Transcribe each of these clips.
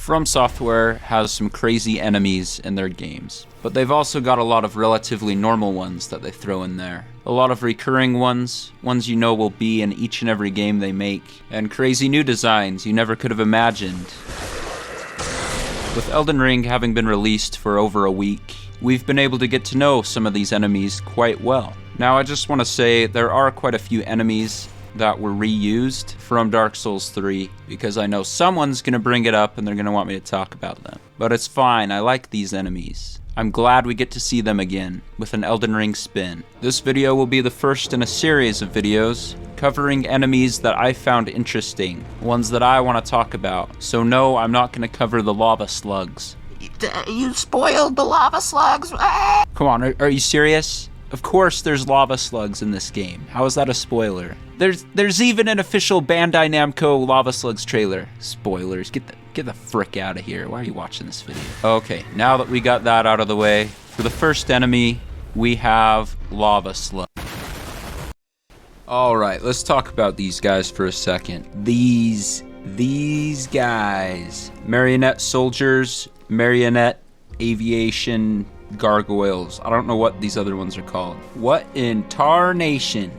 From Software has some crazy enemies in their games, but they've also got a lot of relatively normal ones that they throw in there. A lot of recurring ones you know will be in each and every game they make, and crazy new designs you never could have imagined. With Elden Ring having been released for over a week, we've been able to get to know some of these enemies quite well. Now I just want to say there are quite a few enemies that were reused from Dark Souls 3, because I know someone's gonna bring it up and they're gonna want me to talk about them. But it's fine, I like these enemies. I'm glad we get to see them again, with an Elden Ring spin. This video will be the first in a series of videos covering enemies that I found interesting, ones that I want to talk about. So no, I'm not gonna cover the lava slugs. You spoiled the lava slugs! Come on, are you serious? Of course there's lava slugs in this game. How is that a spoiler? There's even an official Bandai Namco Lava Slugs trailer. Spoilers, get the frick out of here. Why are you watching this video? Okay, now that we got that out of the way, for the first enemy, we have lava slug. Alright, let's talk about these guys for a second. These guys. Marionette soldiers, marionette aviation gargoyles. I don't know what these other ones are called. What in tarnation?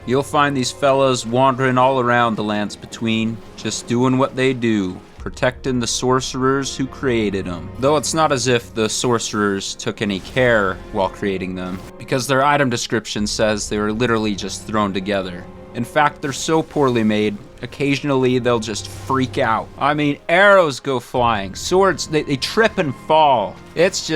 You'll find these fellas wandering all around the Lands Between, just doing what they do, protecting the sorcerers who created them. Though it's not as if the sorcerers took any care while creating them, because their item description says they were literally just thrown together. In fact, they're so poorly made, occasionally they'll just freak out. I mean, arrows go flying, swords, they trip and fall. It's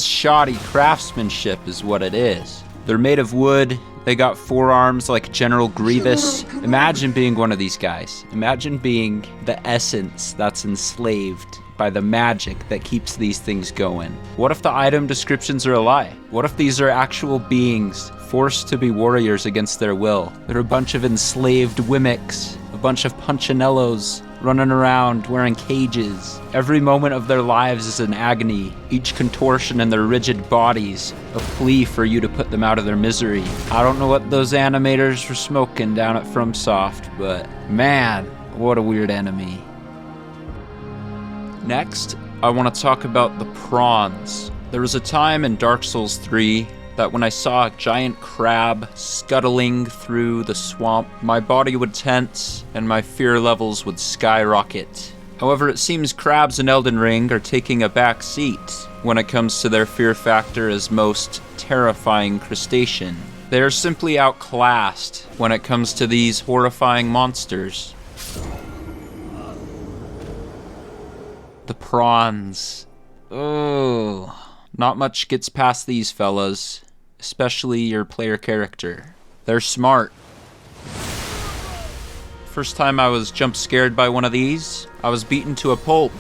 shoddy craftsmanship is what it is. They're made of wood, they got forearms like General Grievous. Imagine being one of these guys. Imagine being the essence that's enslaved by the magic that keeps these things going. What if the item descriptions are a lie? What if these are actual beings forced to be warriors against their will? They're a bunch of enslaved wimicks, a bunch of punchinellos running around wearing cages. Every moment of their lives is an agony, each contortion in their rigid bodies a plea for you to put them out of their misery. I don't know what those animators were smoking down at FromSoft, but man, what a weird enemy. Next, I want to talk about the prawns. There was a time in Dark Souls 3 that when I saw a giant crab scuttling through the swamp, my body would tense and my fear levels would skyrocket. However, it seems crabs in Elden Ring are taking a back seat when it comes to their fear factor as most terrifying crustacean. They are simply outclassed when it comes to these horrifying monsters. The prawns. Oh, not much gets past these fellas, especially your player character. They're smart. First time I was jump scared by one of these, I was beaten to a pulp.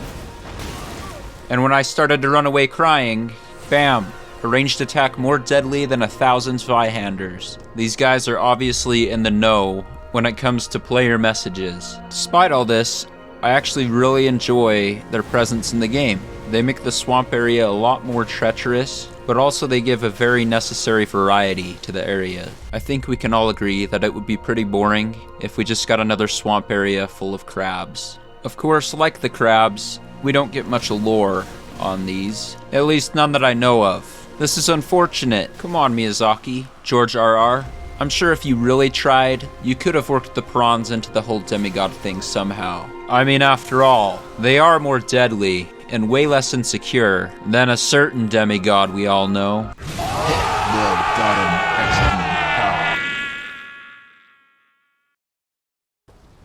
And when I started to run away crying, bam, a ranged attack more deadly than 1,000 Zweihanders. These guys are obviously in the know when it comes to player messages. Despite all this, I actually really enjoy their presence in the game. They make the swamp area a lot more treacherous, but also they give a very necessary variety to the area. I think we can all agree that it would be pretty boring if we just got another swamp area full of crabs. Of course, like the crabs, we don't get much lore on these, at least none that I know of. This is unfortunate. Come on, Miyazaki, George R.R. I'm sure if you really tried, you could have worked the prawns into the whole demigod thing somehow. I mean, after all, they are more deadly and way less insecure than a certain demigod we all know.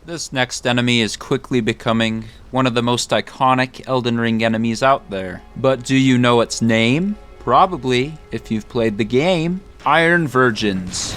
This next enemy is quickly becoming one of the most iconic Elden Ring enemies out there. But do you know its name? Probably, if you've played the game. Iron Virgins.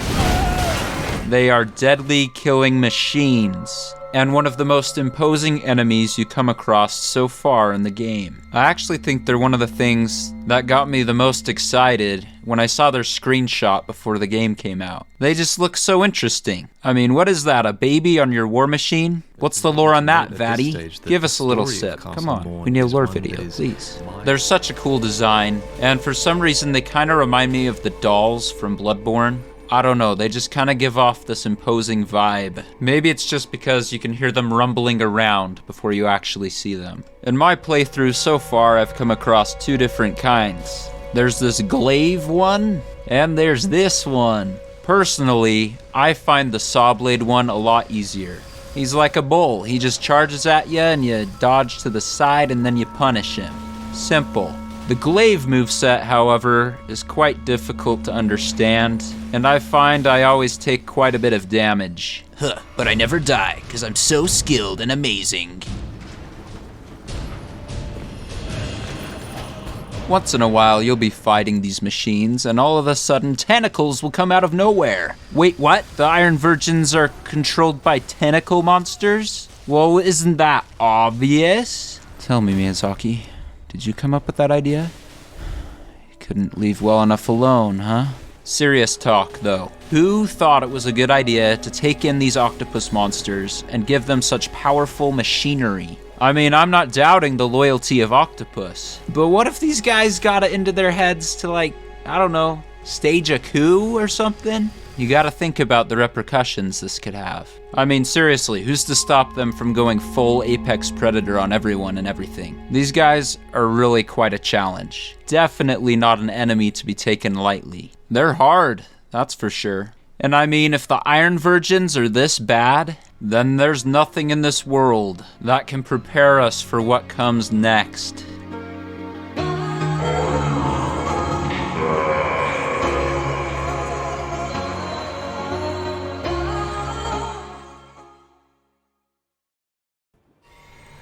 They are deadly killing machines, and one of the most imposing enemies you come across so far in the game. I actually think they're one of the things that got me the most excited when I saw their screenshot before the game came out. They just look so interesting. I mean, what is that, a baby on your war machine? What's the lore on that, Vatty? Give us a little sip. Come on, we need a lore video, please. They're such a cool design, and for some reason they kind of remind me of the dolls from Bloodborne. I don't know, they just kind of give off this imposing vibe. Maybe it's just because you can hear them rumbling around before you actually see them. In my playthrough so far, I've come across 2 different kinds. There's this glaive one, and there's this one. Personally, I find the saw blade one a lot easier. He's like a bull. He just charges at you and you dodge to the side and then you punish him. Simple. The glaive moveset, however, is quite difficult to understand, and I find I always take quite a bit of damage. Huh, but I never die, because I'm so skilled and amazing. Once in a while, you'll be fighting these machines, and all of a sudden, tentacles will come out of nowhere. Wait, what? The Iron Virgins are controlled by tentacle monsters? Well, isn't that obvious? Tell me, Miyazaki, did you come up with that idea? You couldn't leave well enough alone, huh? Serious talk, though. Who thought it was a good idea to take in these octopus monsters and give them such powerful machinery? I mean, I'm not doubting the loyalty of Octopus, but what if these guys got it into their heads to, like, I don't know, stage a coup or something? You gotta think about the repercussions this could have. I mean, seriously, who's to stop them from going full apex predator on everyone and everything? These guys are really quite a challenge. Definitely not an enemy to be taken lightly. They're hard, that's for sure. And I mean, if the Iron Virgins are this bad, then there's nothing in this world that can prepare us for what comes next.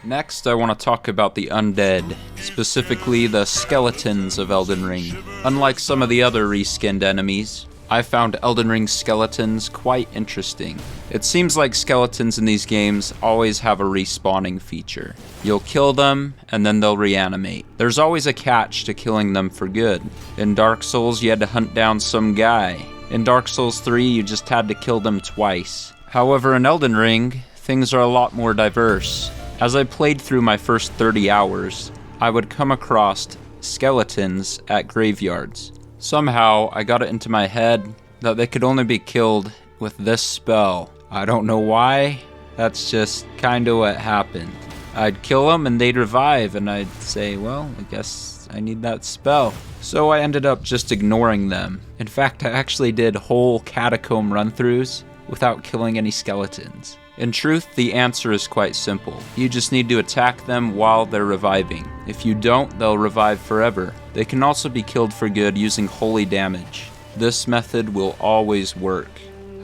Next, I want to talk about the undead, specifically the skeletons of Elden Ring. Unlike some of the other reskinned enemies, I found Elden Ring skeletons quite interesting. It seems like skeletons in these games always have a respawning feature. You'll kill them, and then they'll reanimate. There's always a catch to killing them for good. In Dark Souls, you had to hunt down some guy. In Dark Souls 3, you just had to kill them twice. However, in Elden Ring, things are a lot more diverse. As I played through my first 30 hours, I would come across skeletons at graveyards. Somehow, I got it into my head that they could only be killed with this spell. I don't know why, that's just kinda what happened. I'd kill them and they'd revive, and I'd say, well, I guess I need that spell. So I ended up just ignoring them. In fact, I actually did whole catacomb run-throughs without killing any skeletons. In truth, the answer is quite simple. You just need to attack them while they're reviving. If you don't, they'll revive forever. They can also be killed for good using holy damage. This method will always work.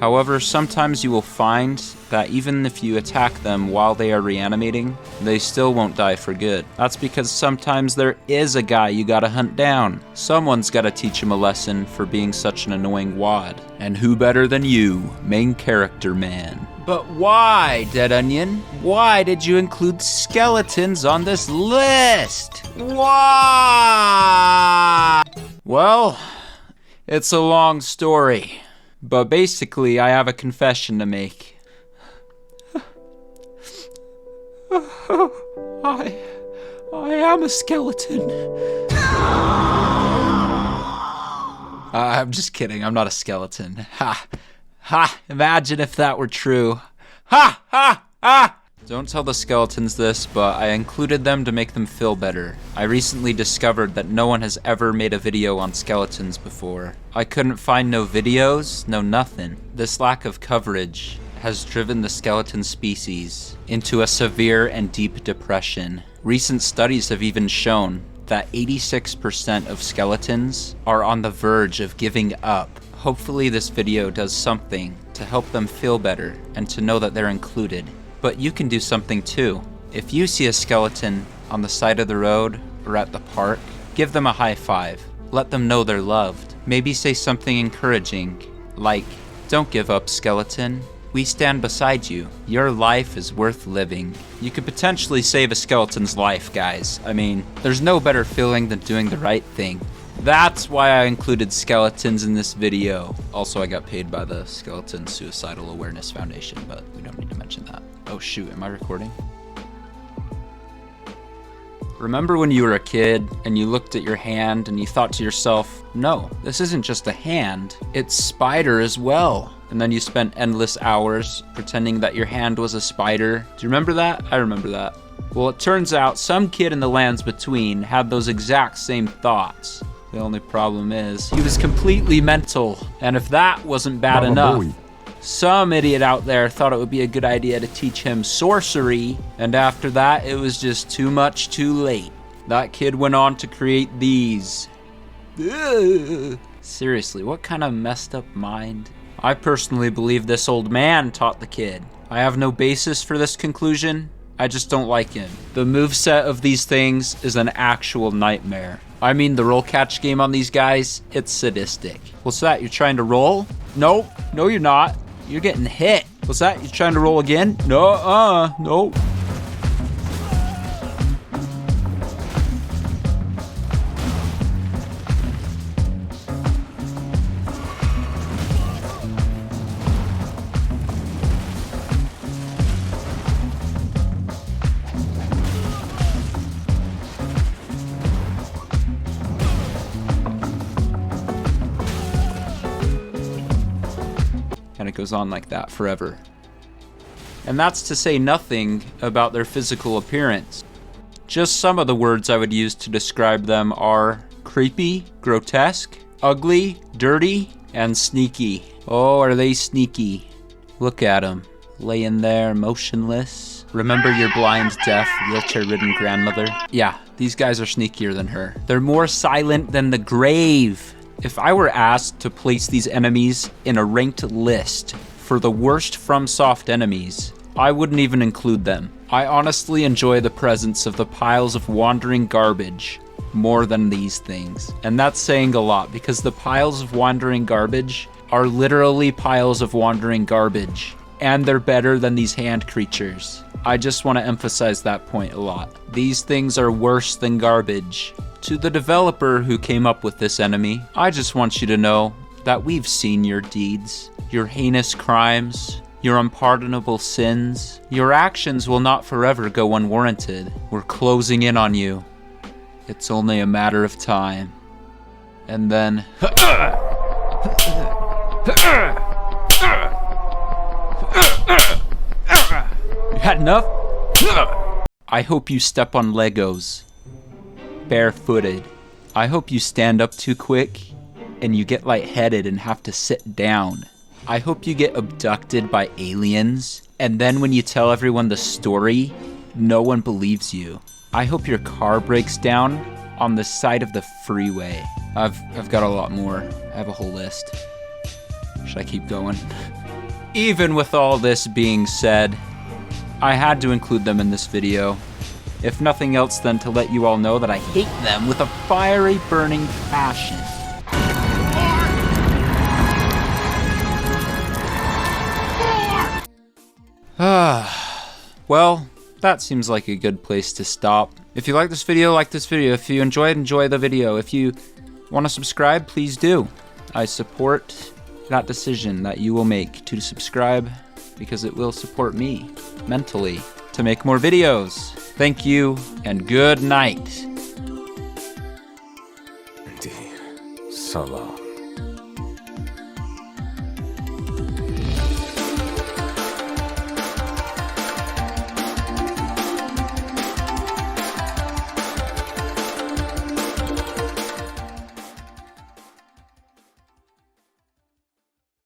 However, sometimes you will find that even if you attack them while they are reanimating, they still won't die for good. That's because sometimes there is a guy you gotta hunt down. Someone's gotta teach him a lesson for being such an annoying wad. And who better than you, main character man? But why, Dead Onion? Why did you include skeletons on this list? Why? Well, it's a long story. But basically, I have a confession to make. I am a skeleton. I'm just kidding, I'm not a skeleton. Ha! Ha! Imagine if that were true. Ha! Ha! Ha! Don't tell the skeletons this, but I included them to make them feel better. I recently discovered that no one has ever made a video on skeletons before. I couldn't find no videos, no nothing. This lack of coverage has driven the skeleton species into a severe and deep depression. Recent studies have even shown that 86% of skeletons are on the verge of giving up. Hopefully this video does something to help them feel better and to know that they're included. But you can do something too. If you see a skeleton on the side of the road or at the park, give them a high five. Let them know they're loved. Maybe say something encouraging, like, "Don't give up, skeleton. We stand beside you. Your life is worth living." You could potentially save a skeleton's life, guys. I mean, there's no better feeling than doing the right thing. That's why I included skeletons in this video. Also, I got paid by the Skeleton Suicidal Awareness Foundation, but we don't need to mention that. Oh shoot, am I recording? Remember when you were a kid and you looked at your hand and you thought to yourself, no, this isn't just a hand, it's spider as well. And then you spent endless hours pretending that your hand was a spider. Do you remember that? I remember that. Well, it turns out some kid in the lands between had those exact same thoughts. The only problem is, he was completely mental. And if that wasn't bad enough, some idiot out there thought it would be a good idea to teach him sorcery, and after that, it was just too much too late. That kid went on to create these. Ugh. Seriously, what kind of messed up mind? I personally believe this old man taught the kid. I have no basis for this conclusion, I just don't like him. The moveset of these things is an actual nightmare. I mean, the roll catch game on these guys, it's sadistic. What's that, you're trying to roll? Nope, no you're not. You're getting hit. What's that, you're trying to roll again? No, nope. And it goes on like that forever. And that's to say nothing about their physical appearance. Just some of the words I would use to describe them are creepy, grotesque, ugly, dirty, and sneaky. Oh, are they sneaky? Look at them, laying there motionless. Remember your blind, deaf, wheelchair-ridden grandmother? Yeah, these guys are sneakier than her. They're more silent than the grave. If I were asked to place these enemies in a ranked list for the worst FromSoft enemies, I wouldn't even include them. I honestly enjoy the presence of the piles of wandering garbage more than these things. And that's saying a lot, because the piles of wandering garbage are literally piles of wandering garbage, and they're better than these hand creatures. I just want to emphasize that point a lot. These things are worse than garbage. To the developer who came up with this enemy, I just want you to know that we've seen your deeds, your heinous crimes, your unpardonable sins. Your actions will not forever go unwarranted. We're closing in on you. It's only a matter of time. And then... You had enough? I hope you step on Legos. Barefooted. I hope you stand up too quick and you get lightheaded and have to sit down. I hope you get abducted by aliens and then when you tell everyone the story, no one believes you. I hope your car breaks down on the side of the freeway. I've got a lot more. I have a whole list. Should I keep going? Even with all this being said, I had to include them in this video. If nothing else than to let you all know that I hate them with a fiery, burning passion. Well, that seems like a good place to stop. If you like this video, like this video. If you enjoyed, enjoy the video. If you want to subscribe, please do. I support that decision that you will make to subscribe because it will support me mentally to make more videos. Thank you, and good night. So long.